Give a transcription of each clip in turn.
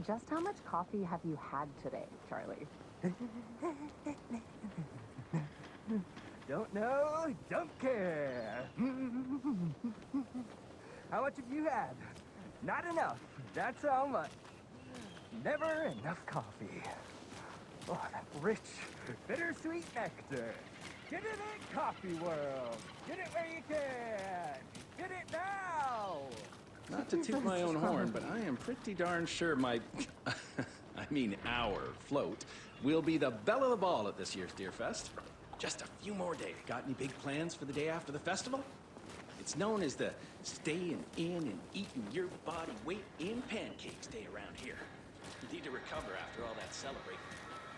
Just how much coffee have you had today, Charlie? Don't know, don't care. How much have you had? Not enough. That's how much. Never enough coffee. Oh, that rich, bittersweet nectar. Get it in Coffee World. Get it where you can. Get it now. Not to toot my own horn, but I am pretty darn sure my, I mean our float will be the belle of the ball at this year's Deer Fest. Just a few more days. Got any big plans for the day after the festival? It's known as the staying in and eating your body weight in pancakes day around here. You need to recover after all that celebrating.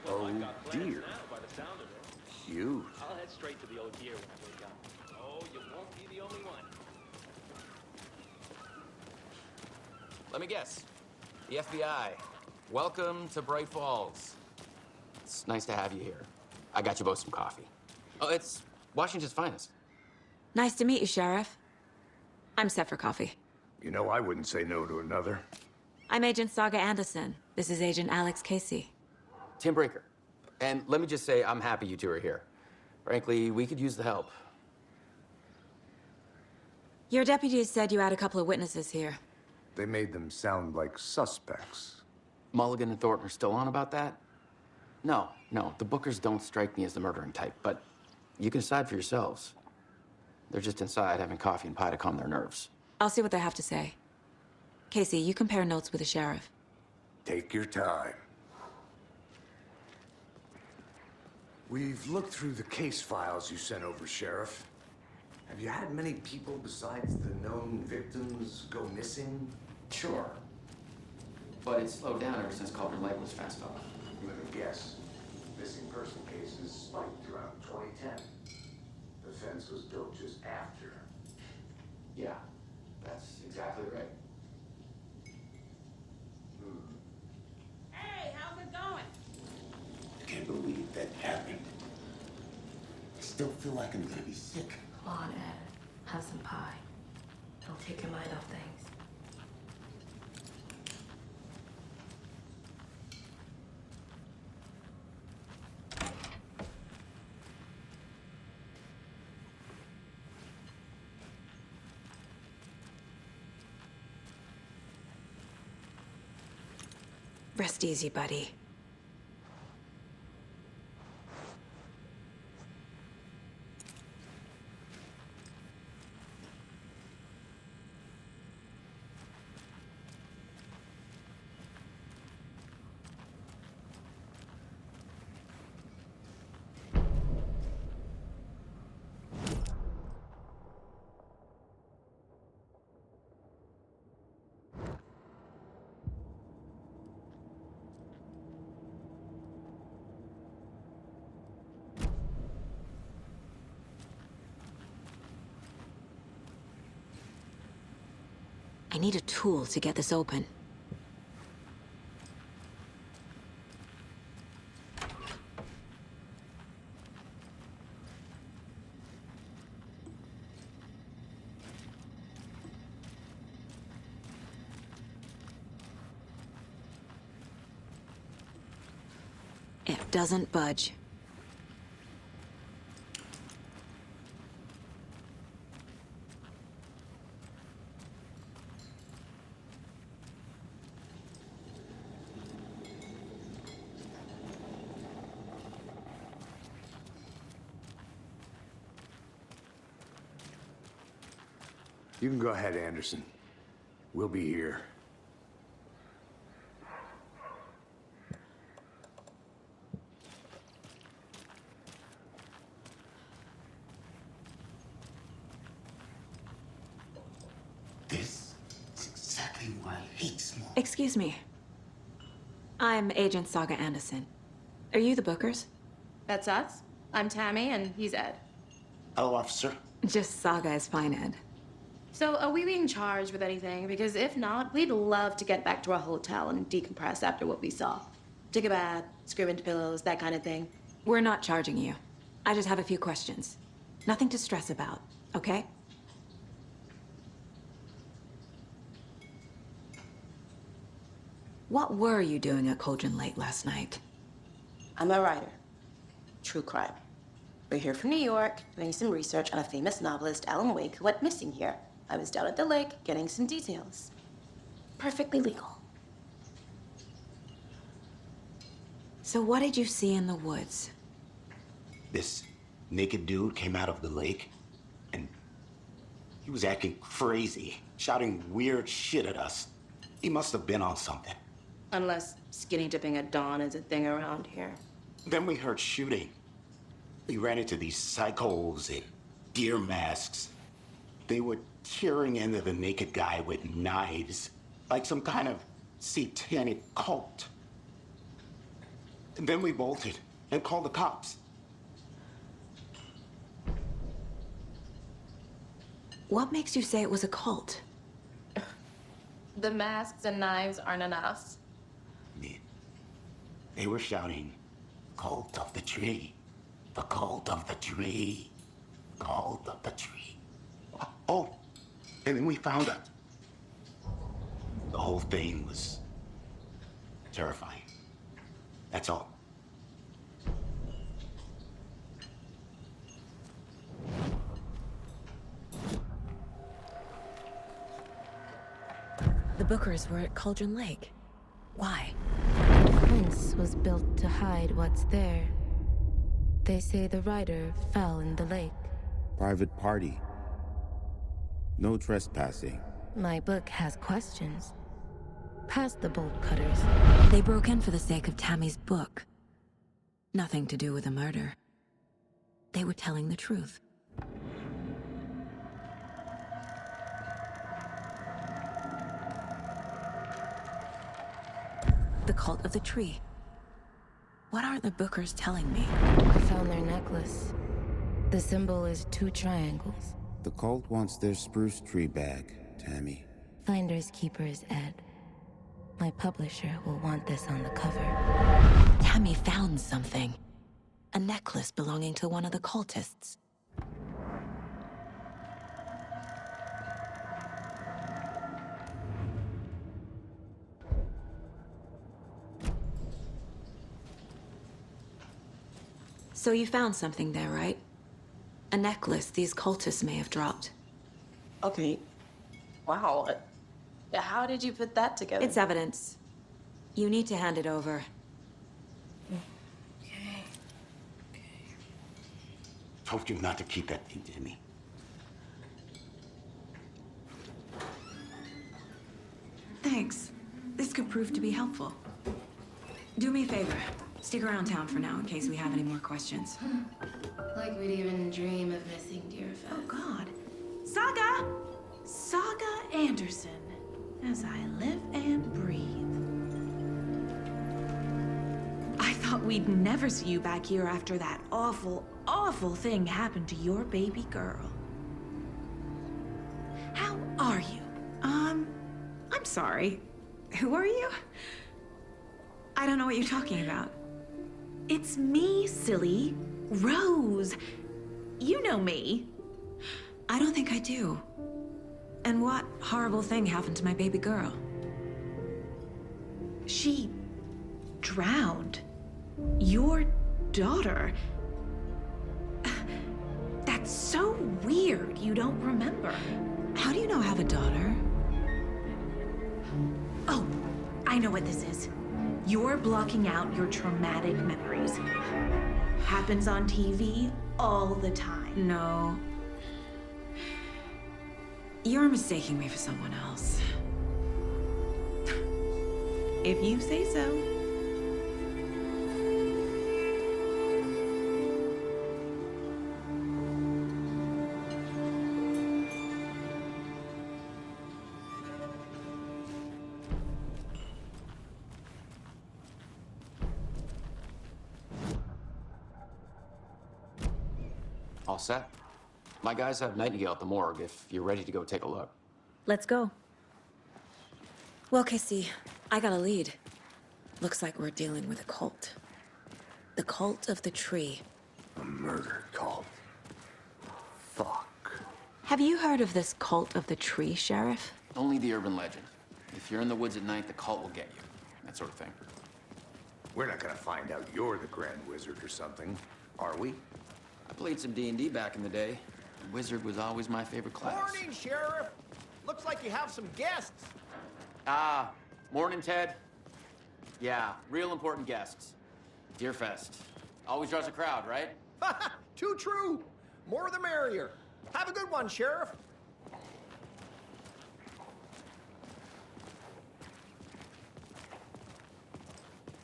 Well, I've got plans dear. now by the sound of it. Cute. I'll head straight to the old gear when I wake up. Oh, you won't be the only one. Let me guess. The FBI. Welcome to Bright Falls. It's nice to have you here. I got you both some coffee. Oh, it's Washington's finest. Nice to meet you, Sheriff. I'm set for coffee. You know, I wouldn't say no to another. I'm Agent Saga Anderson. This is Agent Alex Casey. Tim Breaker. And let me just say, I'm happy you two are here. Frankly, we could use the help. Your deputies said you had a couple of witnesses here. They made them sound like suspects. Mulligan and Thornton are still on about that? No, the Bookers don't strike me as the murdering type, but you can decide for yourselves. They're just inside having coffee and pie to calm their nerves. I'll see what they have to say. Casey, you compare notes with the sheriff. Take your time. We've looked through the case files you sent over, Sheriff. Have you had many people besides the known victims go missing? Sure. But it's slowed down ever since Culver Lake was fast off. Let me guess. Missing person cases spiked around 2010. The fence was built just after. Yeah, that's exactly right. Hey, how's it going? Can't believe that happened. I still feel like I'm gonna be sick. Come on, Ed. Have some pie. It'll take your mind off things. Rest easy, buddy. I need a tool to get this open. It doesn't budge. You can go ahead, Anderson. We'll be here. This is exactly why I hate small. Excuse me. I'm Agent Saga Anderson. Are you the Bookers? That's us. I'm Tammy, and he's Ed. Hello, officer. Just Saga is fine, Ed. So, are we being charged with anything? Because if not, we'd love to get back to our hotel and decompress after what we saw. Take a bath, scream into pillows, that kind of thing. We're not charging you. I just have a few questions. Nothing to stress about, okay? What were you doing at Cauldron Lake last night? I'm a writer. True crime. We're here from New York, doing some research on a famous novelist, Alan Wake, who went missing here. I was down at the lake, getting some details. Perfectly legal. So what did you see in the woods? This naked dude came out of the lake, and he was acting crazy, shouting weird shit at us. He must have been on something. Unless skinny dipping at dawn is a thing around here. Then we heard shooting. We ran into these psychos in deer masks. They were tearing into the naked guy with knives, like some kind of satanic cult. And then we bolted and called the cops. What makes you say it was a cult? The masks and knives aren't enough. They were shouting, "Cult of the tree, the cult of the tree, cult of the tree." Oh, and then we found out. The whole thing was terrifying. That's all. The Bookers were at Cauldron Lake. Why? The fence was built to hide what's there. They say the rider fell in the lake. Private party. No trespassing. My book has questions. Past the bolt cutters. They broke in for the sake of Tammy's book. Nothing to do with a murder. They were telling the truth. The cult of the tree. What aren't the Bookers telling me? I found their necklace. The symbol is 2 triangles. The cult wants their spruce tree back, Tammy. Finders keepers, Ed. My publisher will want this on the cover. Tammy found something. A necklace belonging to one of the cultists. So you found something there, right? A necklace these cultists may have dropped. Okay. Wow. How did you put that together? It's evidence. You need to hand it over. Okay. Told you not to keep that thing to me. Thanks. This could prove to be helpful. Do me a favor. Stick around town for now in case we have any more questions. Like we'd even dream of missing Deerfest. Oh, God. Saga! Saga Anderson. As I live and breathe. I thought we'd never see you back here after that awful, awful thing happened to your baby girl. How are you? I'm sorry. Who are you? I don't know what you're talking about. It's me, silly. Rose. You know me. I don't think I do. And what horrible thing happened to my baby girl? She drowned. Your daughter. That's so weird you don't remember. How do you know I have a daughter? Oh, I know what this is. You're blocking out your traumatic memories. Happens on TV all the time. No. You're mistaking me for someone else. If you say so. All set. My guys have Nightingale at the morgue if you're ready to go take a look. Let's go. Well, Casey, I got a lead. Looks like we're dealing with a cult. The cult of the tree. A murder cult. Fuck. Have you heard of this cult of the tree, Sheriff? Only the urban legend. If you're in the woods at night, the cult will get you. that sort of thing. We're not gonna find out you're the Grand Wizard or something, are we? I played some D&D back in the day. Wizard was always my favorite class. Morning, Sheriff. Looks like you have some guests. Ah, morning, Ted. Yeah, real important guests. Deerfest. Always draws a crowd, right? Too true. More the merrier. Have a good one, Sheriff.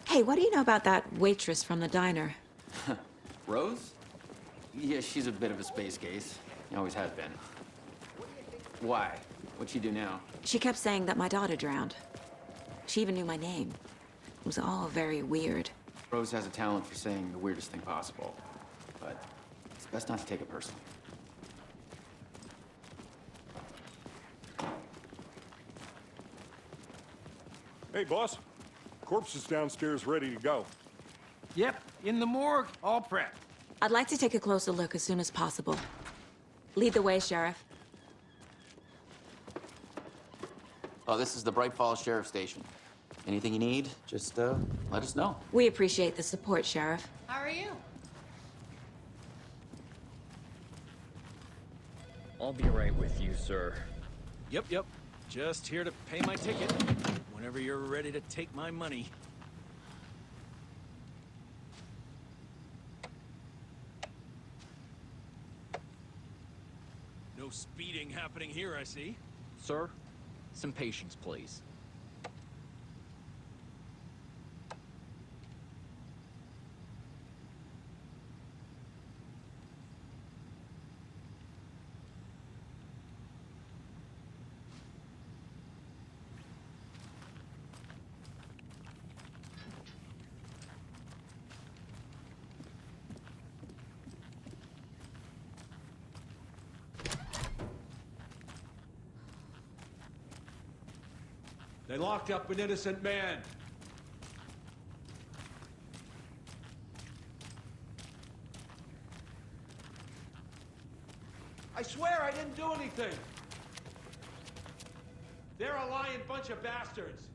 Hey, what do you know about that waitress from the diner? Rose? Yeah, she's a bit of a space case. Always has been. Why? What'd she do now? She kept saying that my daughter drowned. She even knew my name. It was all very weird. Rose has a talent for saying the weirdest thing possible. But it's best not to take it personally. Hey, boss. Corpse is downstairs ready to go. Yep, in the morgue, all prepped. I'd like to take a closer look as soon as possible. Lead the way, Sheriff. Oh, this is the Bright Falls Sheriff Station. Anything you need, just let us know. We appreciate the support, Sheriff. How are you? I'll be right with you, sir. Yep. Just here to pay my ticket. Whenever you're ready to take my money. No speeding happening here, I see. Sir, some patience, please. They locked up an innocent man. I swear I didn't do anything. They're a lying bunch of bastards.